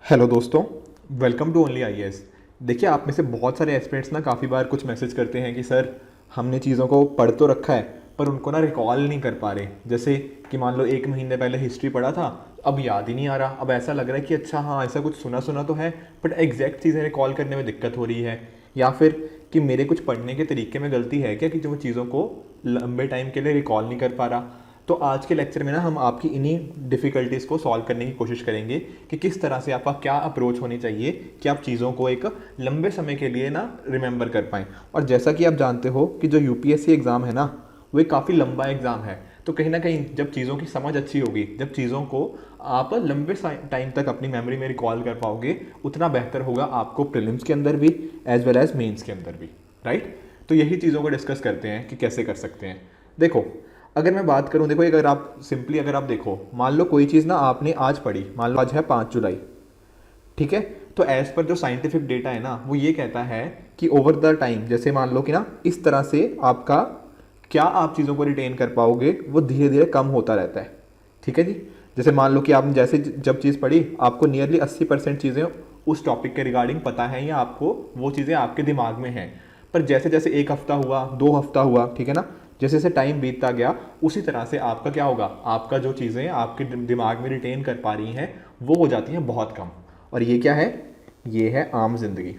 Hello दोस्तों, welcome to only IAS. देखिए, आप में से बहुत सारे एस्पिरेंट्स ना काफ़ी बार कुछ मैसेज करते हैं कि सर हमने चीज़ों को पढ़ तो रखा है पर उनको ना रिकॉल नहीं कर पा रहे। जैसे कि मान लो 1 महीने पहले हिस्ट्री पढ़ा था, अब याद ही नहीं आ रहा। अब ऐसा लग रहा है कि अच्छा हाँ, ऐसा कुछ सुना सुना तो है बट एग्जैक्ट चीज़ें रिकॉल करने में दिक्कत हो रही है। या फिर कि मेरे कुछ पढ़ने के तरीके में गलती है क्या कि जो चीज़ों को लंबे टाइम के लिए रिकॉल नहीं कर पा रहा। तो आज के लेक्चर में ना हम आपकी इन्हीं डिफ़िकल्टीज़ को सॉल्व करने की कोशिश करेंगे कि किस तरह से आपका क्या अप्रोच होनी चाहिए कि आप चीज़ों को एक लंबे समय के लिए ना रिमेंबर कर पाएँ। और जैसा कि आप जानते हो कि जो यूपीएससी एग्ज़ाम है ना, वो एक काफ़ी लंबा एग्ज़ाम है। तो कहीं ना कहीं जब चीज़ों की समझ अच्छी होगी, जब चीज़ों को आप लंबे टाइम तक अपनी मेमोरी में रिकॉल कर पाओगे, उतना बेहतर होगा आपको प्रीलिम्स के अंदर भी एज वेल एज मेंस के अंदर भी। राइट। तो यही चीज़ों को डिस्कस करते हैं कि कैसे कर सकते हैं। देखो, अगर मैं बात करूं, देखो, अगर आप सिंपली अगर आप देखो, मान लो कोई चीज़ ना आपने आज पढ़ी, मान लो आज है 5 जुलाई, ठीक है। तो एज पर जो साइंटिफिक डेटा है ना, वो ये कहता है कि ओवर द टाइम, जैसे मान लो कि ना इस तरह से आपका क्या आप चीज़ों को रिटेन कर पाओगे वो धीरे धीरे कम होता रहता है। ठीक है जी। जैसे मान लो कि आपने जैसे जब चीज़ पढ़ी, आपको नियरली 80% चीज़ें उस टॉपिक के रिगार्डिंग पता है या आपको वो चीज़ें आपके दिमाग में हैं। पर जैसे जैसे 1 हफ्ता हुआ, 2 हफ्ता हुआ, ठीक है ना, जैसे जैसे टाइम बीतता गया उसी तरह से आपका क्या होगा, आपका जो चीज़ें आपके दिमाग में रिटेन कर पा रही हैं वो हो जाती हैं बहुत कम। और ये क्या है? ये है आम जिंदगी।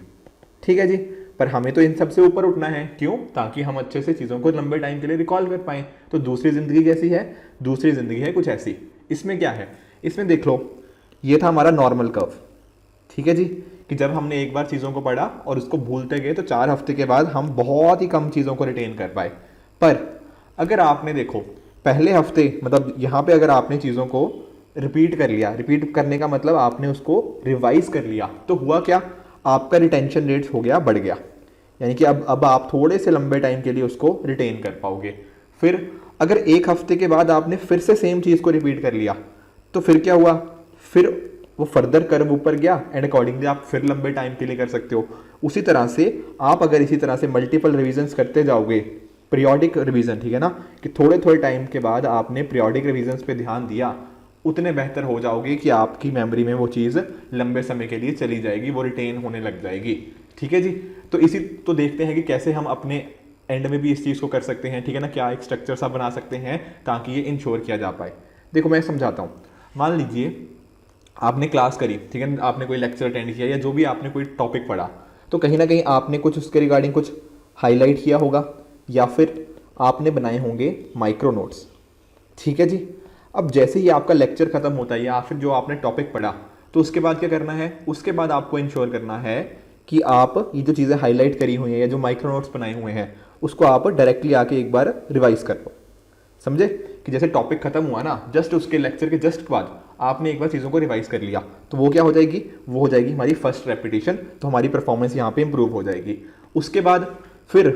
ठीक है जी। पर हमें तो इन सबसे ऊपर उठना है। क्यों? ताकि हम अच्छे से चीज़ों को लंबे टाइम के लिए रिकॉल कर पाएँ। तो दूसरी ज़िंदगी कैसी है? दूसरी ज़िंदगी है कुछ ऐसी। इसमें क्या है? इसमें देख लो, ये था हमारा नॉर्मल कर्व। ठीक है जी। कि जब हमने एक बार चीज़ों को पढ़ा और उसको भूलते गए तो 4 हफ्ते के बाद हम बहुत ही कम चीज़ों को रिटेन कर पाए। पर अगर आपने देखो पहले हफ्ते, मतलब यहाँ पे अगर आपने चीज़ों को रिपीट कर लिया, रिपीट करने का मतलब आपने उसको रिवाइज कर लिया, तो हुआ क्या? आपका रिटेंशन रेट हो गया, बढ़ गया। यानी कि अब आप थोड़े से लंबे टाइम के लिए उसको रिटेन कर पाओगे। फिर अगर 1 हफ्ते के बाद आपने फिर से सेम चीज़ को रिपीट कर लिया, तो फिर क्या हुआ? फिर वो फर्दर कर्व ऊपर गया एंड अकॉर्डिंगली आप फिर लंबे टाइम के लिए कर सकते हो। उसी तरह से आप अगर इसी तरह से मल्टीपल रिविजन्स करते जाओगे, पीरियोडिक रिवीजन, ठीक है ना, कि थोड़े थोड़े टाइम के बाद आपने पीरियोडिक रिवीजन्स पे ध्यान दिया, उतने बेहतर हो जाओगे कि आपकी मेमोरी में वो चीज़ लंबे समय के लिए चली जाएगी, वो रिटेन होने लग जाएगी। ठीक है जी। तो इसी तो देखते हैं कि कैसे हम अपने एंड में भी इस चीज़ को कर सकते हैं। ठीक है ना, क्या एक स्ट्रक्चर सा बना सकते हैं ताकि ये इंश्योर किया जा पाए। देखो, मैं समझाता हूँ। मान लीजिए आपने क्लास करी, ठीक है, आपने कोई लेक्चर अटेंड किया या जो भी आपने कोई टॉपिक पढ़ा, तो कहीं ना कहीं आपने कुछ उसके रिगार्डिंग कुछ हाईलाइट किया होगा या फिर आपने बनाए होंगे माइक्रो नोट्स। ठीक है जी। अब जैसे ही आपका लेक्चर खत्म होता है या फिर जो आपने टॉपिक पढ़ा, तो उसके बाद क्या करना है? उसके बाद आपको इंश्योर करना है कि आप ये जो चीज़ें हाईलाइट करी हुई हैं या जो माइक्रो नोट्स बनाए हुए हैं उसको आप डायरेक्टली आके एक बार रिवाइज कर लो। समझे? कि जैसे टॉपिक खत्म हुआ ना, जस्ट उसके लेक्चर के जस्ट बाद आपने एक बार चीज़ों को रिवाइज कर लिया, तो वो क्या हो जाएगी? वो हो जाएगी हमारी फर्स्ट रेपिटेशन। तो हमारी परफॉर्मेंस यहाँ पे इंप्रूव हो जाएगी। उसके बाद फिर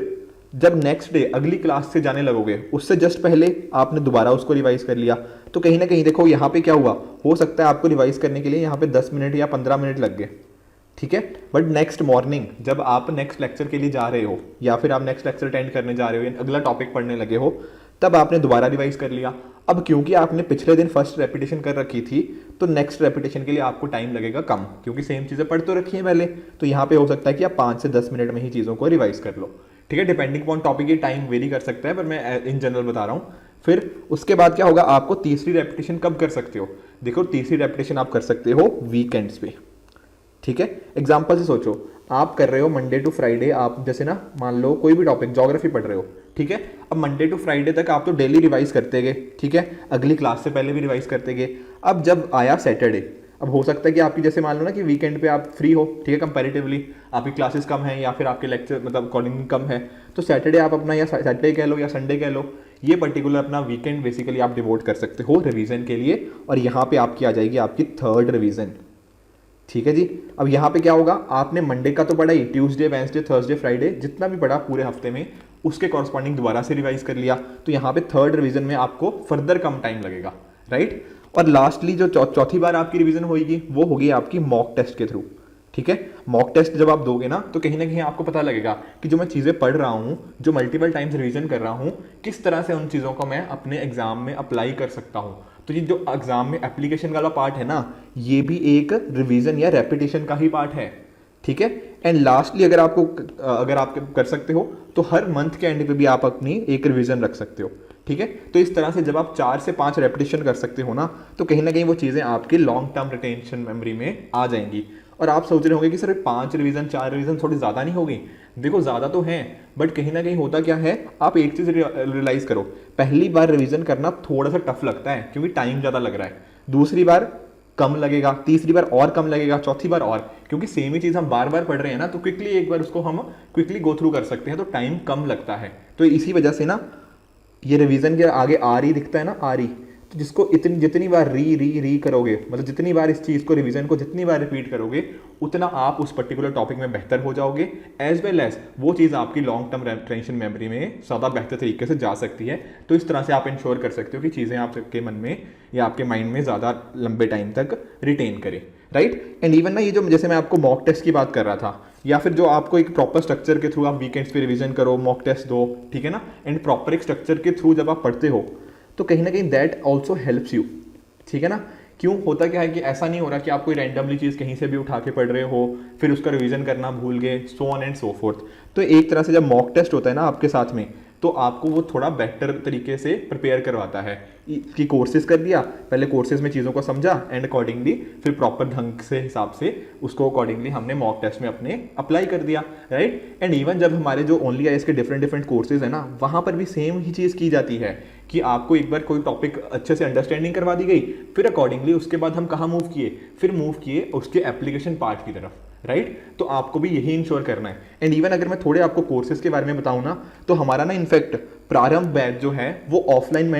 जब नेक्स्ट डे अगली क्लास से जाने लगोगे, उससे जस्ट पहले आपने दोबारा उसको रिवाइज कर लिया, तो कहीं ना कहीं देखो यहाँ पे क्या हुआ, हो सकता है आपको रिवाइज करने के लिए यहाँ पे 10 मिनट या 15 मिनट लग गए। ठीक है। बट नेक्स्ट मॉर्निंग जब आप नेक्स्ट लेक्चर के लिए जा रहे हो या फिर आप नेक्स्ट लेक्चर अटेंड करने जा रहे हो या अगला टॉपिक पढ़ने लगे हो, तब आपने दोबारा रिवाइज कर लिया। अब क्योंकि आपने पिछले दिन फर्स्ट रेपिटेशन कर रखी थी, तो नेक्स्ट रेपिटेशन के लिए आपको टाइम लगेगा कम, क्योंकि सेम चीज़ें पढ़ तो रखी हैं पहले। तो यहाँ पे हो सकता है कि आप 5 से 10 मिनट में ही चीज़ों को रिवाइज कर लो। ठीक है। डिपेंडिंग अपॉन टॉपिक ये टाइम वेरी कर सकता है, पर मैं इन जनरल बता रहा हूँ। फिर उसके बाद क्या होगा? आपको तीसरी रेपिटेशन कब कर सकते हो? देखो, तीसरी रेपिटेशन आप कर सकते हो वीकेंड्स पे। ठीक है। एग्जाम्पल से सोचो, आप कर रहे हो मंडे टू फ्राइडे, आप जैसे ना मान लो कोई भी टॉपिक, ज्योग्राफी पढ़ रहे हो, ठीक है। अब मंडे टू फ्राइडे तक आप तो डेली रिवाइज करते गए, ठीक है, अगली क्लास से पहले भी रिवाइज करते गए। अब जब आया सैटरडे, अब हो सकता है कि आपकी जैसे मान लो ना कि वीकेंड पे आप फ्री हो, ठीक है, कंपैरेटिवली आपकी क्लासेस कम है या फिर आपके लेक्चर मतलब अकॉर्डिंग कम है, तो सैटरडे आप अपना या सैटरडे कह लो या संडे कह लो, ये पर्टिकुलर अपना वीकेंड बेसिकली आप डिवोट कर सकते हो रिवीजन के लिए। और यहाँ पे आपकी आ जाएगी आपकी थर्ड रिवीजन। ठीक है जी। अब यहाँ पे क्या होगा? आपने मंडे का तो पढ़ा ही, ट्यूसडे, वेंसडे, थर्सडे, फ्राइडे जितना भी पढ़ा पूरे हफ्ते में, उसके कॉरस्पॉन्डिंग दोबारा से रिवाइज कर लिया। तो यहाँ पे थर्ड रिवीजन में आपको फर्दर कम टाइम लगेगा। राइट। और लास्टली जो चौथी बार आपकी रिवीजन होगी वो होगी आपकी मॉक टेस्ट के थ्रू। ठीक है। मॉक टेस्ट जब आप दोगे ना, तो कहीं ना कहीं आपको पता लगेगा कि जो मैं चीज़ें पढ़ रहा हूँ, जो मल्टीपल टाइम्स रिवीजन कर रहा हूँ, किस तरह से उन चीज़ों को मैं अपने एग्जाम में अप्लाई कर सकता हूँ। तो ये जो एग्जाम में एप्लीकेशन वाला पार्ट है ना, ये भी एक रिवीजन या रेपिटेशन का ही पार्ट है, ठीक है। एंड लास्टली अगर आप कर सकते हो तो हर मंथ के एंड पे भी आप अपनी एक रिवीजन रख सकते हो, ठीक है। तो इस तरह से जब आप 4 से 5 रेपिटेशन कर सकते हो ना, तो कहीं ना कहीं वो चीज़ें आपकी लॉन्ग टर्म रिटेंशन मेमोरी में आ जाएंगी। और आप सोच रहे होंगे कि सर 5 रिवीजन 4 रिवीजन थोड़ी ज़्यादा नहीं होगी। देखो ज़्यादा तो है, बट कहीं ना कहीं होता क्या है, आप एक चीज़ रियलाइज़ करो, पहली बार रिवीजन करना थोड़ा सा टफ लगता है क्योंकि टाइम ज़्यादा लग रहा है, दूसरी बार कम लगेगा, तीसरी बार और कम लगेगा, चौथी बार और, क्योंकि सेम ही चीज़ हम बार बार पढ़ रहे हैं ना, तो क्विकली एक बार उसको हम क्विकली गो थ्रू कर सकते हैं, तो टाइम कम लगता है। तो इसी वजह से ना ये रिवीजन के आगे आर ही दिखता है ना, आर ही, तो जिसको जितनी बार री करोगे, मतलब जितनी बार इस चीज़ को रिवीजन को जितनी बार रिपीट करोगे, उतना आप उस पर्टिकुलर टॉपिक में बेहतर हो जाओगे, एज वेल एज वो चीज़ आपकी लॉन्ग टर्म रिटेंशन मेमोरी में ज़्यादा बेहतर तरीके से जा सकती है। तो इस तरह से आप इंश्योर कर सकते हो कि चीज़ें आपके मन में या आपके माइंड में ज़्यादा लंबे टाइम तक रिटेन करें, राइट। एंड इवन ना ये जो जैसे मैं आपको मॉक टेस्ट की बात कर रहा था, या फिर जो आपको एक प्रॉपर स्ट्रक्चर के थ्रू आप वीकेंड्स पे रिवीजन करो, मॉक टेस्ट दो, ठीक है ना, एंड प्रॉपर एक स्ट्रक्चर के थ्रू जब आप पढ़ते हो तो कहीं ना कहीं दैट ऑल्सो हेल्प्स यू, ठीक है ना। क्यों होता क्या है कि ऐसा नहीं हो रहा कि आप कोई रैंडमली चीज़ कहीं से भी उठा के पढ़ रहे हो, फिर उसका रिवीजन करना भूल गए, so on and so fourth. तो एक तरह से जब मॉक टेस्ट होता है ना आपके साथ में, तो आपको वो थोड़ा बेटर तरीके से प्रिपेयर करवाता है कि कोर्सेज कर दिया, पहले कोर्सेज में चीज़ों को समझा एंड अकॉर्डिंगली फिर प्रॉपर ढंग से हिसाब से उसको अकॉर्डिंगली हमने मॉक टेस्ट में अपने अप्लाई कर दिया, राइट। एंड इवन जब हमारे जो ओनली आईएएस के डिफरेंट कोर्सेज है ना, वहाँ पर भी सेम ही चीज़ की जाती है कि आपको एक बार कोई टॉपिक अच्छे से अंडरस्टैंडिंग करवा दी गई, फिर अकॉर्डिंगली उसके बाद हम कहाँ मूव किए, फिर मूव किए उसके एप्लीकेशन पार्ट की तरफ, राइट। तो आपको भी यही इंश्योर करना है। एंड इवन अगर मैं थोड़े आपको कोर्सेज के बारे में बताऊं ना, तो हमारा ना इनफैक्ट प्रारंभ बैच जो है वो ऑफलाइन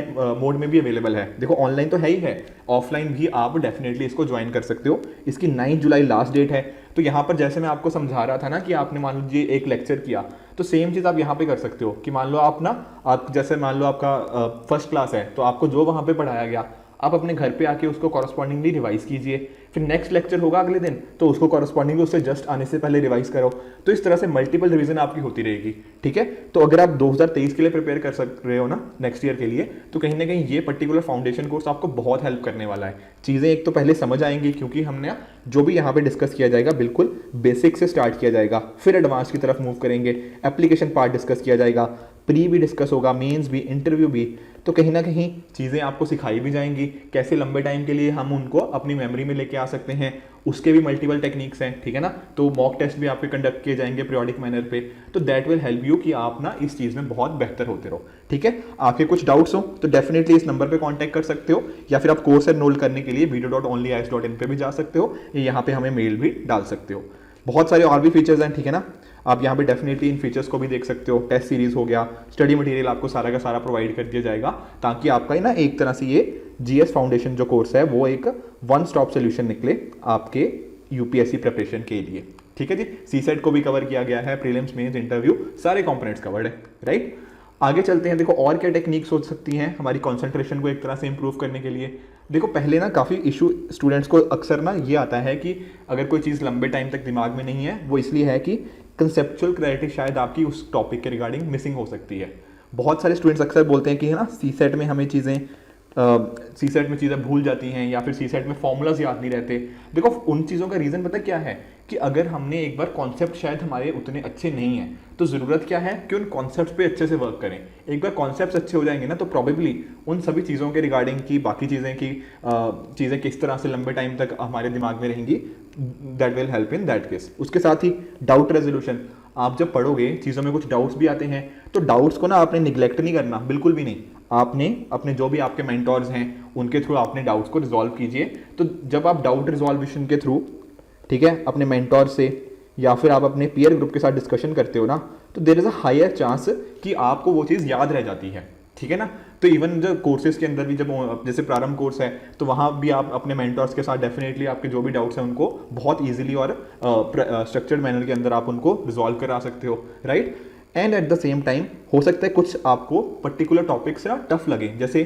मोड में भी अवेलेबल है। देखो ऑनलाइन तो है ही है, ऑफलाइन भी आप डेफिनेटली इसको ज्वाइन कर सकते हो। इसकी 9 जुलाई लास्ट डेट है। तो यहाँ पर जैसे मैं आपको समझा रहा था ना कि आपने मान लीजिए एक लेक्चर किया, तो सेम चीज़ आप यहाँ पे कर सकते हो कि मान लो आप जैसे मान लो आपका फर्स्ट क्लास है, तो आपको जो वहाँ पे पढ़ाया गया आप अपने घर पे आके उसको कॉरस्पॉन्डिंगली रिवाइज कीजिए, फिर नेक्स्ट लेक्चर होगा अगले दिन तो उसको कॉरस्पॉन्डिंगली उससे जस्ट आने से पहले रिवाइज करो। तो इस तरह से मल्टीपल रिवीजन आपकी होती रहेगी, ठीक है। तो अगर आप 2023 के लिए प्रिपेयर कर सक रहे हो ना नेक्स्ट ईयर के लिए, तो कहीं ना कहीं ये पर्टिकुलर फाउंडेशन कोर्स आपको बहुत हेल्प करने वाला है। चीज़ें एक तो पहले समझ आएंगी क्योंकि हमने जो भी यहाँ पे डिस्कस किया जाएगा बिल्कुल बेसिक से स्टार्ट किया जाएगा, फिर एडवांस की तरफ मूव करेंगे, एप्लीकेशन पार्ट डिस्कस किया जाएगा, प्री भी डिस्कस होगा, मेंस भी, इंटरव्यू भी। तो कहीं ना कहीं चीज़ें आपको सिखाई भी जाएंगी, कैसे लंबे टाइम के लिए हम उनको अपनी मेमोरी में लेके आ सकते हैं, उसके भी मल्टीपल टेक्निक्स हैं, ठीक है ना। तो मॉक टेस्ट भी आपके कंडक्ट किए जाएंगे पीरियोडिक मैनर पे, तो दैट विल हेल्प यू कि आप ना इस चीज़ में बहुत बेहतर होते रहो, ठीक है। आपके कुछ डाउट्स हो तो डेफिनेटली इस नंबर पे कांटेक्ट कर सकते हो, या फिर आप कोर्स एनरोल करने के लिए video.onlyis.in पे भी जा सकते हो, या यहाँ पे हमें मेल भी डाल सकते हो। बहुत सारे और भी फीचर्स हैं, ठीक है ना। आप यहाँ पे डेफिनेटली इन फीचर्स को भी देख सकते हो। टेस्ट सीरीज हो गया, स्टडी मटेरियल आपको सारा का सारा प्रोवाइड कर दिया जाएगा, ताकि आपका ना एक तरह से ये जीएस फाउंडेशन जो कोर्स है वो एक वन स्टॉप सोल्यूशन निकले आपके यूपीएससी प्रिपरेशन के लिए, ठीक है जी। सीसेट को भी कवर किया गया है, प्रीलिम्स, मेंस, इंटरव्यू, सारे कंपोनेंट्स कवर्ड है, राइट। आगे चलते हैं। देखो और क्या टेक्निक्स हो सकती हैं हमारी कंसंट्रेशन को एक तरह से इंप्रूव करने के लिए। देखो पहले ना काफ़ी इशू स्टूडेंट्स को अक्सर ना ये आता है कि अगर कोई चीज़ लंबे टाइम तक दिमाग में नहीं है, वो इसलिए है कि कंसेप्चुअल क्लैरिटी शायद आपकी उस टॉपिक के रिगार्डिंग मिसिंग हो सकती है। बहुत सारे स्टूडेंट्स अक्सर बोलते हैं कि है ना सीसेट में हमें सीसेट में चीज़ें भूल जाती हैं, या फिर सीसेट में फॉर्मूलाज याद नहीं रहते। देखो उन चीज़ों का रीज़न पता क्या है कि अगर हमने एक बार कॉन्सेप्ट शायद हमारे उतने अच्छे नहीं हैं, तो ज़रूरत क्या है कि उन कॉन्सेप्ट पे अच्छे से वर्क करें। एक बार कॉन्सेप्ट्स अच्छे हो जाएंगे ना, तो प्रॉबेबली उन सभी चीज़ों के रिगार्डिंग की बाकी चीज़ें किस तरह से लंबे टाइम तक हमारे दिमाग में रहेंगी, that will help in that case. उसके साथ ही डाउट रेजोल्यूशन, आप जब पढ़ोगे चीज़ों में कुछ डाउट्स भी आते हैं, तो डाउट्स को ना आपने निगलेक्ट नहीं करना, बिल्कुल भी नहीं। आपने अपने जो भी आपके मेंटोर्स हैं उनके थ्रू आपने डाउट्स को रिजॉल्व कीजिए। तो जब आप डाउट रिजॉल्वेशन के थ्रू, ठीक है, अपने मेंटोर से या फिर आप अपने पीयर ग्रुप के साथ डिस्कशन करते हो ना, तो there is a higher chance कि आपको वो चीज़ याद रह जाती है, ठीक है ना। तो इवन जो कोर्सेज के अंदर भी जब जैसे प्रारंभ कोर्स है, तो वहाँ भी आप अपने मेंटर्स के साथ डेफिनेटली आपके जो भी डाउट्स हैं उनको बहुत ईजिली और स्ट्रक्चर्ड मैनर के अंदर आप उनको रिजॉल्व करा सकते हो, right. And at the same time हो सकता है कुछ आपको पर्टिकुलर टॉपिक्स ना टफ लगे, जैसे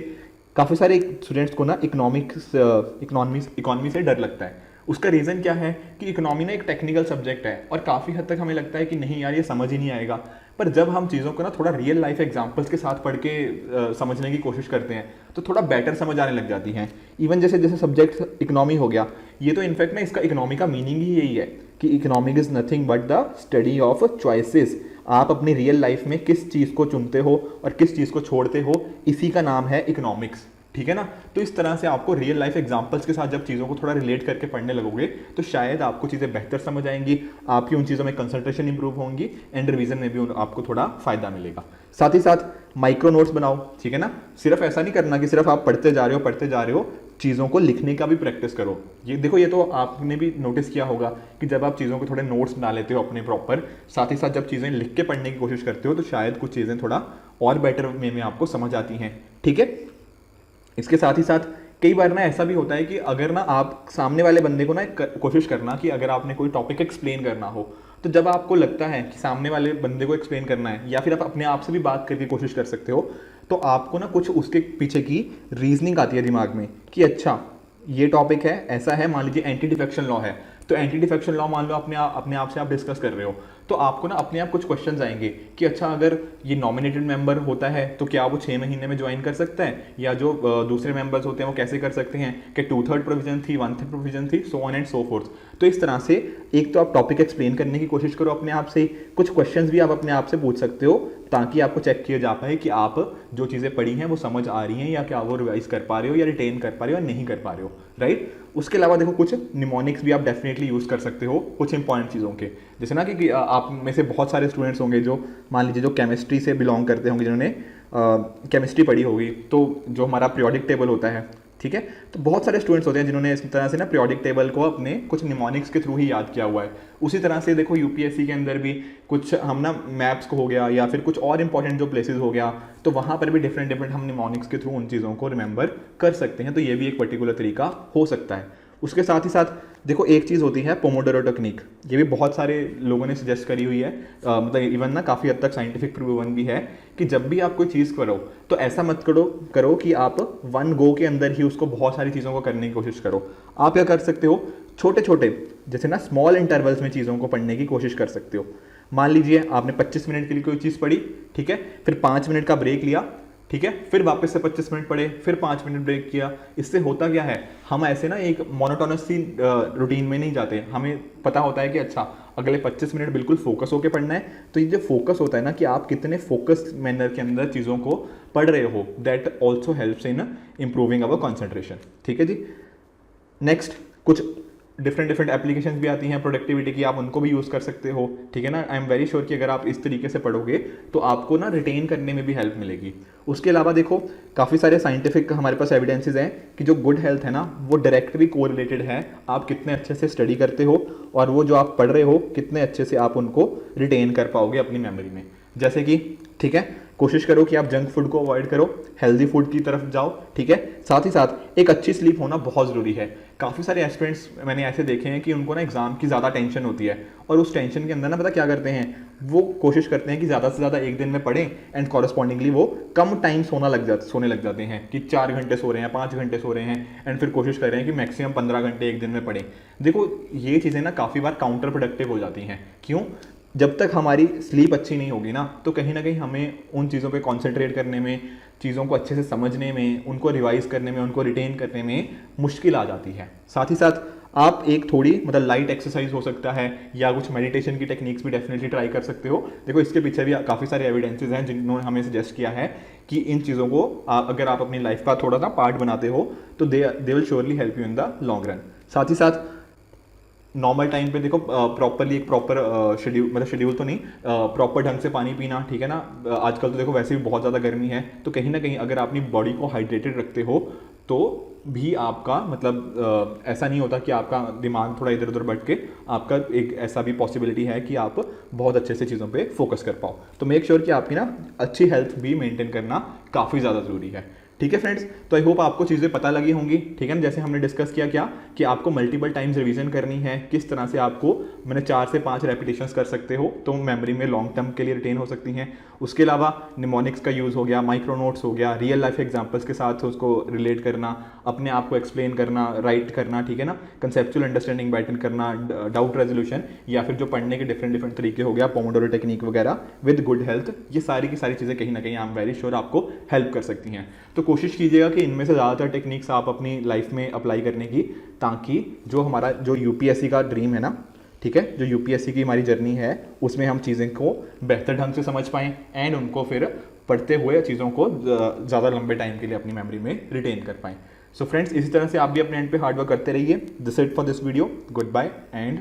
काफ़ी सारे स्टूडेंट्स को ना इकोनॉमी से डर लगता है। उसका रीज़न क्या है कि इकोनॉमी ना एक टेक्निकल सब्जेक्ट है और काफ़ी हद तक हमें लगता है कि नहीं यार ये समझ ही नहीं आएगा, पर जब हम चीज़ों को ना थोड़ा रियल लाइफ एग्जांपल्स के साथ पढ़ के समझने की कोशिश करते हैं तो थोड़ा बेटर समझ आने लग जाती हैं। इवन जैसे जैसे सब्जेक्ट इकोनॉमी हो गया, ये तो इनफैक्ट ना इसका इकोनॉमी का मीनिंग ही यही है कि economic is nothing but the study of choices. आप अपनी रियल लाइफ में किस चीज़ को चुनते हो और किस चीज़ को छोड़ते हो, इसी का नाम है इकोनॉमिक्स, ठीक है ना। तो इस तरह से आपको रियल लाइफ एग्जांपल्स के साथ जब चीज़ों को थोड़ा रिलेट करके पढ़ने लगोगे तो शायद आपको चीज़ें बेहतर समझ आएंगी, आपकी उन चीज़ों में कंसंट्रेशन इंप्रूव होंगी एंड रिवीजन में भी आपको थोड़ा फायदा मिलेगा। साथ ही साथ माइक्रो नोट्स बनाओ, ठीक है ना। सिर्फ ऐसा नहीं करना कि सिर्फ आप पढ़ते जा रहे हो, चीज़ों को लिखने का भी प्रैक्टिस करो। ये देखो, ये तो आपने भी नोटिस किया होगा कि जब आप चीज़ों को थोड़े नोट्स बना लेते हो अपने प्रॉपर, साथ ही साथ जब चीज़ें लिख के पढ़ने की कोशिश करते हो तो शायद कुछ चीज़ें थोड़ा और बेटर वे में आपको समझ आती हैं, ठीक है। इसके साथ ही साथ कई बार ना ऐसा भी होता है कि अगर ना आप सामने वाले बंदे को ना कोशिश करना कि अगर आपने कोई टॉपिक एक्सप्लेन करना हो, तो जब आपको लगता है कि सामने वाले बंदे को एक्सप्लेन करना है या फिर आप अपने आप से भी बात करके कोशिश कर सकते हो, तो आपको ना कुछ उसके पीछे की रीजनिंग आती है दिमाग में कि अच्छा ये टॉपिक है, ऐसा है, मान लीजिए एंटी डिफेक्शन लॉ है, तो एंटी डिफेक्शन लॉ मान लो अपने आप से आप डिस्कस कर रहे हो, तो आपको ना अपने आप कुछ क्वेश्चंस आएंगे कि अच्छा अगर ये नॉमिनेटेड मेंबर होता है तो क्या वो 6 महीने में ज्वाइन कर सकता है, या जो दूसरे मेंबर्स होते हैं वो कैसे कर सकते हैं, कि 2/3 प्रोविजन थी, 1/3 प्रोविजन थी, so on and so fourth. तो इस तरह से एक तो आप टॉपिक एक्सप्लेन करने की कोशिश करो अपने आप से, कुछ क्वेश्चंस भी आप अपने आप से पूछ सकते हो ताकि आपको चेक किया जा पाए कि आप जो चीज़ें पढ़ी हैं वो समझ आ रही हैं या क्या वो रिवाइज कर पा रहे हो या रिटेन कर पा रहे हो या नहीं कर पा रहे हो, राइट। उसके अलावा देखो कुछ निमोनिक्स भी आप डेफिनेटली यूज़ कर सकते हो कुछ इंपॉर्टेंट चीज़ों के, जैसे ना कि आप में से बहुत सारे स्टूडेंट्स होंगे जो मान लीजिए जो केमिस्ट्री से बिलोंग करते होंगे, जिन्होंने केमिस्ट्री पढ़ी होगी, तो जो हमारा पीरियोडिक टेबल होता है, ठीक है, तो बहुत सारे स्टूडेंट्स होते हैं जिन्होंने इस तरह से ना पीरियोडिक टेबल को अपने कुछ निमोनिक्स के थ्रू ही याद किया हुआ है। उसी तरह से देखो यूपीएससी के अंदर भी कुछ हम ना मैप्स को हो गया या फिर कुछ और इंपॉर्टेंट जो प्लेसेस हो गया, तो वहाँ पर भी डिफरेंट हम निमोनिक्स के थ्रू उन चीज़ों को रिमेंबर कर सकते हैं। तो ये भी एक पर्टिकुलर तरीका हो सकता है। उसके साथ ही साथ देखो एक चीज़ होती है पोमोडोरो टेक्निक, ये भी बहुत सारे लोगों ने सजेस्ट करी हुई है, मतलब इवन ना काफ़ी हद तक साइंटिफिक प्रूवन भी है कि जब भी आप कोई चीज़ करो तो ऐसा मत करो कि आप वन गो के अंदर ही उसको बहुत सारी चीज़ों को करने की कोशिश करो। आप क्या कर सकते हो, छोटे छोटे जैसे ना स्मॉल इंटरवल्स में चीज़ों को पढ़ने की कोशिश कर सकते हो। मान लीजिए आपने 25 मिनट के लिए कोई चीज़ पढ़ी, ठीक है, फिर 5 मिनट का ब्रेक लिया, ठीक है, फिर वापस से 25 मिनट पढ़े, फिर 5 मिनट ब्रेक किया। इससे होता क्या है, हम ऐसे ना एक मोनोटोनस सी रूटीन में नहीं जाते। हमें पता होता है कि अच्छा अगले 25 मिनट बिल्कुल फोकस होकर पढ़ना है। तो ये जो फोकस होता है ना कि आप कितने फोकस्ड मैनर के अंदर चीज़ों को पढ़ रहे हो, that also helps in improving our concentration, ठीक है जी। नेक्स्ट कुछ डिफरेंट एप्लीकेशंस भी आती हैं प्रोडक्टिविटी की, आप उनको भी यूज़ कर सकते हो, ठीक है ना। आई एम वेरी श्योर कि अगर आप इस तरीके से पढ़ोगे तो आपको ना रिटेन करने में भी हेल्प मिलेगी। उसके अलावा देखो काफ़ी सारे साइंटिफिक हमारे पास एविडेंसेस हैं कि जो गुड हेल्थ है ना वो डायरेक्टली कोरिलेटेड है आप कितने अच्छे से स्टडी करते हो और वो जो आप पढ़ रहे हो कितने अच्छे से आप उनको रिटेन कर पाओगे अपनी मेमोरी में। जैसे कि ठीक है, कोशिश करो कि आप जंक फूड को अवॉइड करो, हेल्दी फूड की तरफ जाओ, ठीक है। साथ ही साथ एक अच्छी स्लीप होना बहुत ज़रूरी है। काफ़ी सारे एस्पिरेंट्स मैंने ऐसे देखे हैं कि उनको ना एग्जाम की ज़्यादा टेंशन होती है और उस टेंशन के अंदर ना पता क्या करते हैं, वो कोशिश करते हैं कि ज़्यादा से ज़्यादा एक दिन में पढ़ें एंड कॉरस्पॉन्डिंगली वो कम टाइम सोने लग जाते हैं कि 4 घंटे सो रहे हैं, 5 घंटे सो रहे हैं एंड फिर कोशिश कर रहे हैं कि मैक्सिमम 15 घंटे एक दिन में पढ़ें। देखो ये चीज़ें ना काफ़ी बार काउंटर प्रोडक्टिव हो जाती हैं। क्यों? जब तक हमारी स्लीप अच्छी नहीं होगी ना तो कहीं ना कहीं हमें उन चीज़ों पे कंसंट्रेट करने में, चीज़ों को अच्छे से समझने में, उनको रिवाइज करने में, उनको रिटेन करने में मुश्किल आ जाती है। साथ ही साथ आप एक थोड़ी मतलब लाइट एक्सरसाइज हो सकता है या कुछ मेडिटेशन की टेक्निक्स भी डेफिनेटली ट्राई कर सकते हो। देखो इसके पीछे भी काफ़ी सारे एविडेंसेस हैं जिन्होंने हमें सजेस्ट किया है कि इन चीज़ों को अगर आप अपनी लाइफ का थोड़ा सा पार्ट बनाते हो तो they will surely help you in the long run. साथ ही साथ नॉर्मल टाइम पे देखो प्रॉपरली एक प्रॉपर शेड्यूल, मतलब शेड्यूल तो नहीं, प्रॉपर ढंग से पानी पीना, ठीक है ना। आजकल तो देखो वैसे भी बहुत ज़्यादा गर्मी है, तो कहीं ना कहीं अगर अपनी बॉडी को हाइड्रेटेड रखते हो तो भी आपका मतलब ऐसा नहीं होता कि आपका दिमाग थोड़ा इधर उधर भटके, आपका एक ऐसा भी पॉसिबिलिटी है कि आप बहुत अच्छे से चीज़ों पे फोकस कर पाओ। तो मेक श्योर कि आपकी ना अच्छी हेल्थ भी मेंटेन करना काफ़ी ज़्यादा ज़रूरी है। ठीक है फ्रेंड्स, तो आई होप आपको चीज़ें पता लगी होंगी। ठीक है ना, जैसे हमने डिस्कस किया क्या कि आपको मल्टीपल टाइम्स रिवीजन करनी है, किस तरह से आपको मैंने 4 से 5 रेपिटेशंस कर सकते हो तो मेमोरी में लॉन्ग टर्म के लिए रिटेन हो सकती हैं। उसके अलावा निमोनिक्स का यूज़ हो गया, माइक्रो नोट्स हो गया, रियल लाइफ एग्जांपल्स के साथ उसको रिलेट करना, अपने आप को एक्सप्लेन करना, राइट करना, ठीक है ना, कंसेप्चुअल अंडरस्टैंडिंग बैटन करना, डाउट रेजोल्यूशन, या फिर जो पढ़ने के डिफरेंट डिफरेंट तरीके हो गया, पोमोडोरो टेक्निक वगैरह विद गुड हेल्थ, ये सारी की सारी चीज़ें कहीं ना कहीं आई एम वेरी श्योर आपको हेल्प कर सकती हैं। तो कोशिश कीजिएगा कि इनमें से ज़्यादातर टेक्निक्स आप अपनी लाइफ में अप्लाई करने की, ताकि जो हमारा जो यूपीएससी का ड्रीम है ना, ठीक है, जो यूपीएससी की हमारी जर्नी है उसमें हम चीज़ें को बेहतर ढंग से समझ पाएँ एंड उनको फिर पढ़ते हुए चीज़ों को ज़्यादा लंबे टाइम के लिए अपनी मेमोरी में रिटेन कर पाएँ। सो फ्रेंड्स, इसी तरह से आप भी अपने एंड पे हार्डवर्क करते रहिए। This it for this video, good bye and